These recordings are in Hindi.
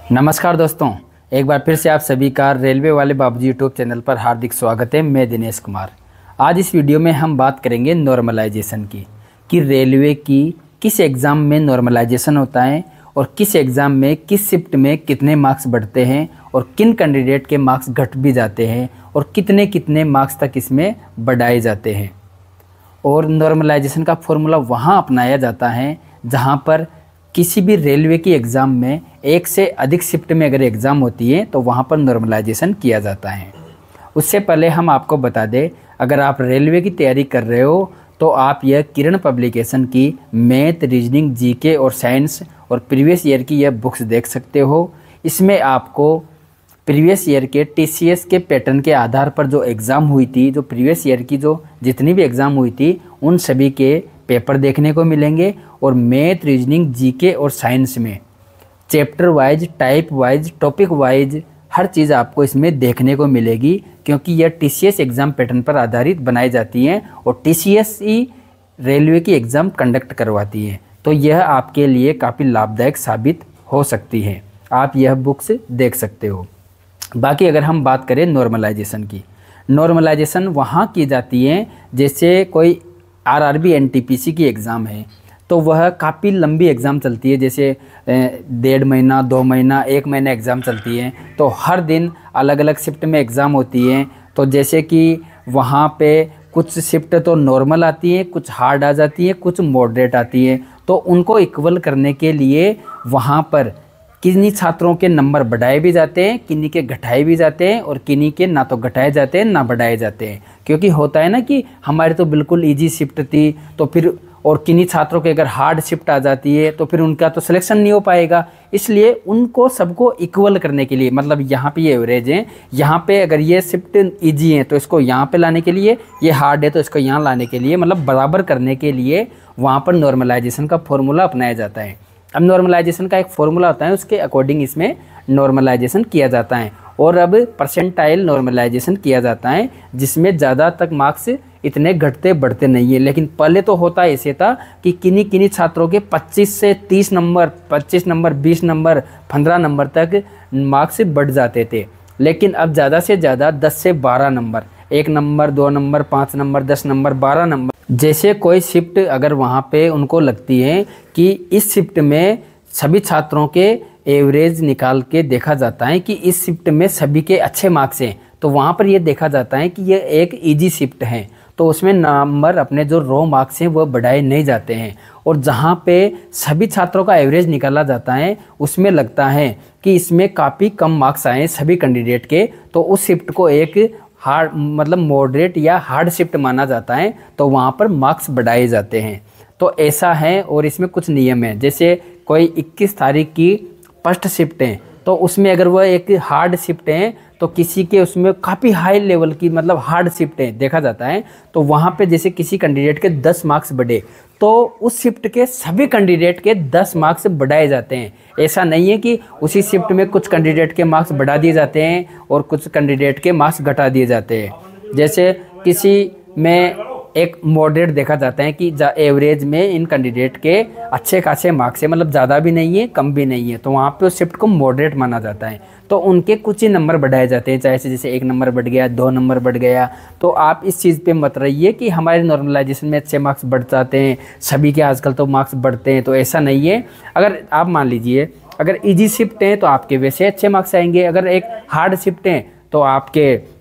नमस्कार दोस्तों, एक बार फिर से आप सभी का रेलवे वाले बाबूजी यूट्यूब चैनल पर हार्दिक स्वागत है। मैं दिनेश कुमार। आज इस वीडियो में हम बात करेंगे नॉर्मलाइजेशन की, कि रेलवे की किस एग्ज़ाम में नॉर्मलाइजेशन होता है और किस एग्ज़ाम में किस शिफ्ट में कितने मार्क्स बढ़ते हैं और किन कैंडिडेट के मार्क्स घट भी जाते हैं और कितने कितने मार्क्स तक इसमें बढ़ाए जाते हैं। और नॉर्मलाइजेशन का फॉर्मूला वहाँ अपनाया जाता है जहाँ पर किसी भी रेलवे की एग्ज़ाम में एक से अधिक शिफ्ट में अगर एग्ज़ाम होती है तो वहाँ पर नॉर्मलाइजेशन किया जाता है। उससे पहले हम आपको बता दें, अगर आप रेलवे की तैयारी कर रहे हो तो आप यह किरण पब्लिकेशन की मैथ, रीजनिंग, जीके और साइंस और प्रीवियस ईयर की यह बुक्स देख सकते हो। इसमें आपको प्रीवियस ईयर के टीसीएस के पैटर्न के आधार पर जो एग्ज़ाम हुई थी, जो प्रीवियस ईयर की जो जितनी भी एग्ज़ाम हुई थी उन सभी के पेपर देखने को मिलेंगे। और मैथ, रीजनिंग, जीके और साइंस में chapter wise, type wise, topic wise हर चीज़ आपको इसमें देखने को मिलेगी, क्योंकि यह टीसीएस एग्ज़ाम पैटर्न पर आधारित बनाई जाती हैं और टीसीएस ही रेलवे की एग्ज़ाम कंडक्ट करवाती है। तो यह आपके लिए काफ़ी लाभदायक साबित हो सकती है। आप यह बुक्स देख सकते हो। बाकी अगर हम बात करें नॉर्मलाइजेशन की, नॉर्मलाइजेशन वहाँ की जाती है जैसे कोई आरआरबी एनटीपीसी की एग्ज़ाम है तो वह काफ़ी लंबी एग्ज़ाम चलती है, जैसे 1.5 महीना, 2 महीना, 1 महीना एग्ज़ाम चलती है। तो हर दिन अलग अलग शिफ्ट में एग्ज़ाम होती है। तो जैसे कि वहाँ पे कुछ शिफ्ट तो नॉर्मल आती है, कुछ हार्ड आ जाती है, कुछ मॉडरेट आती है। तो उनको इक्वल करने के लिए वहाँ पर किन्हीं छात्रों के नंबर बढ़ाए भी जाते हैं, किन्हीं के घटाए भी जाते हैं और किन्हीं के ना तो घटाए जाते हैं ना बढ़ाए जाते हैं। क्योंकि होता है ना कि हमारी तो बिल्कुल इजी शिफ्ट थी, तो फिर और किन्हीं छात्रों के अगर हार्ड शिफ्ट आ जाती है तो फिर उनका तो सिलेक्शन नहीं हो पाएगा। इसलिए उनको सबको इक्वल करने के लिए, मतलब यहाँ पे ये एवरेज है, यहाँ पे अगर ये शिफ्ट इजी है तो इसको यहाँ पे लाने के लिए, ये हार्ड है तो इसको यहाँ लाने के लिए, मतलब बराबर करने के लिए वहाँ पर नॉर्मलाइजेशन का फॉर्मूला अपनाया जाता है। अब नॉर्मलाइजेशन का एक फॉर्मूला होता है, उसके अकॉर्डिंग इसमें नॉर्मलाइजेशन किया जाता है। और अब परसेंटाइल नॉर्मलाइजेशन किया जाता है, जिसमें ज़्यादा तक मार्क्स इतने घटते बढ़ते नहीं है। लेकिन पहले तो होता ऐसे था कि किन्हीं छात्रों के 25 से 30 नंबर, 25 नंबर, 20 नंबर, 15 नंबर तक मार्क्स बढ़ जाते थे। लेकिन अब ज़्यादा से ज़्यादा 10 से 12 number, 1 number, 2 number, 5 number, 10 number, 12 number, जैसे कोई शिफ्ट अगर वहाँ पे उनको लगती है कि इस शिफ्ट में सभी छात्रों के एवरेज निकाल के देखा जाता है कि इस शिफ्ट में सभी के अच्छे मार्क्स हैं, तो वहाँ पर ये देखा जाता है कि ये एक इजी शिफ्ट है, तो उसमें नंबर अपने जो रो मार्क्स हैं वो बढ़ाए नहीं जाते हैं। और जहाँ पे सभी छात्रों का एवरेज निकाला जाता है उसमें लगता है कि इसमें काफ़ी कम मार्क्स आए सभी कैंडिडेट के, तो उस शिफ्ट को एक हार्ड, मतलब मॉडरेट या हार्ड शिफ्ट माना जाता है, तो वहाँ पर मार्क्स बढ़ाए जाते हैं। तो ऐसा है। और इसमें कुछ नियम है, जैसे कोई 21 तारीख की फर्स्ट शिफ्ट है तो उसमें अगर वह एक हार्ड शिफ्ट है तो किसी के उसमें काफ़ी हाई लेवल की, मतलब हार्ड शिफ्ट है देखा जाता है, तो वहाँ पे जैसे किसी कैंडिडेट के 10 मार्क्स बढ़े तो उस शिफ्ट के सभी कैंडिडेट के 10 मार्क्स बढ़ाए जाते हैं। ऐसा नहीं है कि उसी शिफ्ट में कुछ कैंडिडेट के मार्क्स बढ़ा दिए जाते हैं और कुछ कैंडिडेट के मार्क्स घटा दिए जाते हैं। जैसे किसी में एक मॉडरेट देखा जाता है कि एवरेज में इन कैंडिडेट के अच्छे खासे मार्क्स है, मतलब ज़्यादा भी नहीं है कम भी नहीं है, तो वहाँ पे उस शिफ्ट को मॉडरेट माना जाता है। तो उनके कुछ ही नंबर बढ़ाए जाते हैं, चाहे जैसे 1 नंबर बढ़ गया, 2 नंबर बढ़ गया। तो आप इस चीज़ पे मत रहिए कि हमारे नॉर्मलाइजेशन में अच्छे मार्क्स बढ़ जाते हैं, सभी के आजकल तो मार्क्स बढ़ते हैं, तो ऐसा नहीं है। अगर आप मान लीजिए अगर ईजी शिफ्ट है तो आपके वैसे अच्छे मार्क्स आएंगे, अगर एक हार्ड शिफ्ट है तो आपके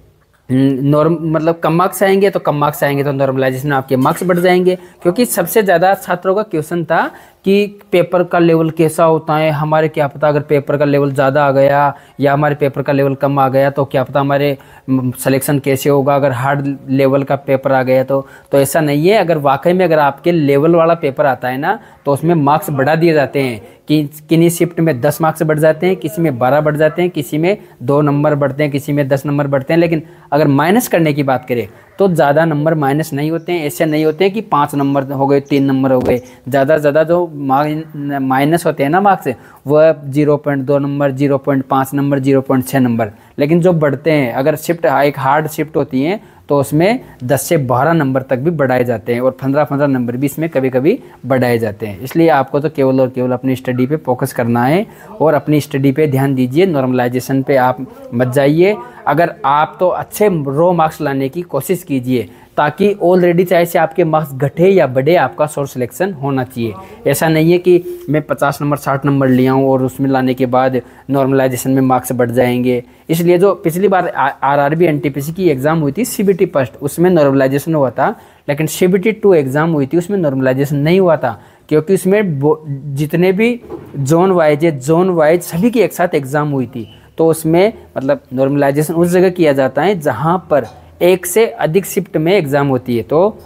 मतलब कम मार्क्स आएंगे, तो कम मार्क्स आएंगे तो नॉर्मलाइजेशन में आपके मार्क्स बढ़ जाएंगे। क्योंकि सबसे ज़्यादा छात्रों का क्वेश्चन था कि पेपर का लेवल कैसा होता है, हमारे क्या पता अगर पेपर का लेवल ज़्यादा आ गया या हमारे पेपर का लेवल कम आ गया तो क्या पता हमारे सिलेक्शन कैसे होगा अगर हार्ड लेवल का पेपर आ गया तो ऐसा नहीं है। अगर वाकई में अगर आपके लेवल वाला पेपर आता है ना तो उसमें मार्क्स बढ़ा दिए जाते हैं कि किन्हीं शिफ्ट में 10 मार्क्स बढ़ जाते हैं, किसी में 12 बढ़ जाते हैं, किसी में 2 नंबर बढ़ते हैं, किसी में 10 नंबर बढ़ते हैं। लेकिन अगर माइनस करने की बात करें तो ज़्यादा नंबर माइनस नहीं होते हैं। ऐसे नहीं होते हैं कि 5 नंबर हो गए, 3 नंबर हो गए, ज़्यादा से ज़्यादा जो माइनस होते हैं ना मार्क्स, वह 0.2 नंबर, 0.5 नंबर, 0.6 नंबर। लेकिन जो बढ़ते हैं, अगर शिफ्ट एक हार्ड शिफ्ट होती है तो उसमें 10 से 12 नंबर तक भी बढ़ाए जाते हैं, और 15-15 नंबर भी इसमें कभी कभी बढ़ाए जाते हैं। इसलिए आपको तो केवल और केवल अपनी स्टडी पे फोकस करना है और अपनी स्टडी पे ध्यान दीजिए, नॉर्मलाइजेशन पे आप मत जाइए। अगर आप तो अच्छे रो मार्क्स लाने की कोशिश कीजिए, ताकि ऑलरेडी चाहे से आपके मार्क्स घटे या बढ़े, आपका सोर्स सिलेक्शन होना चाहिए। ऐसा नहीं है कि मैं 50 नंबर 60 नंबर लिया हूँ और उसमें लाने के बाद नॉर्मलाइजेशन में मार्क्स बढ़ जाएंगे। इसलिए जो पिछली बार आरआरबी एनटीपीसी की एग्ज़ाम हुई थी सीबीटी फर्स्ट, उसमें नॉर्मलाइजेशन हुआ था, लेकिन सीबीटी 2 एग्ज़ाम हुई थी उसमें नॉर्मलाइजेशन नहीं हुआ था, क्योंकि उसमें जितने भी जोन वाइज सभी की एक साथ एग्ज़ाम हुई थी। तो उसमें मतलब नॉर्मलाइजेशन उस जगह किया जाता है जहाँ पर एक से अधिक शिफ्ट में एग्ज़ाम होती है। तो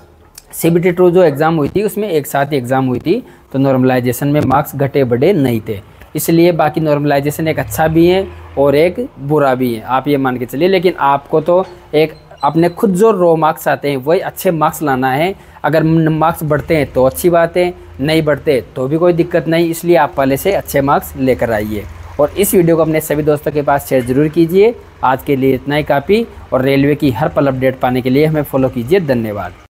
सीबीटी 2 जो एग्ज़ाम हुई थी उसमें एक साथ ही एग्ज़ाम हुई थी, तो नॉर्मलाइजेशन में मार्क्स घटे बढ़े नहीं थे। इसलिए बाकी नॉर्मलाइजेशन एक अच्छा भी है और एक बुरा भी है, आप ये मान के चलिए। लेकिन आपको तो एक अपने खुद जो रो मार्क्स आते हैं वही अच्छे मार्क्स लाना है। अगर मार्क्स बढ़ते हैं तो अच्छी बात है, नहीं बढ़ते तो भी कोई दिक्कत नहीं। इसलिए आप पहले से अच्छे मार्क्स लेकर आइए, और इस वीडियो को अपने सभी दोस्तों के पास शेयर जरूर कीजिए। आज के लिए इतना ही काफ़ी, और रेलवे की हर पल अपडेट पाने के लिए हमें फॉलो कीजिए। धन्यवाद।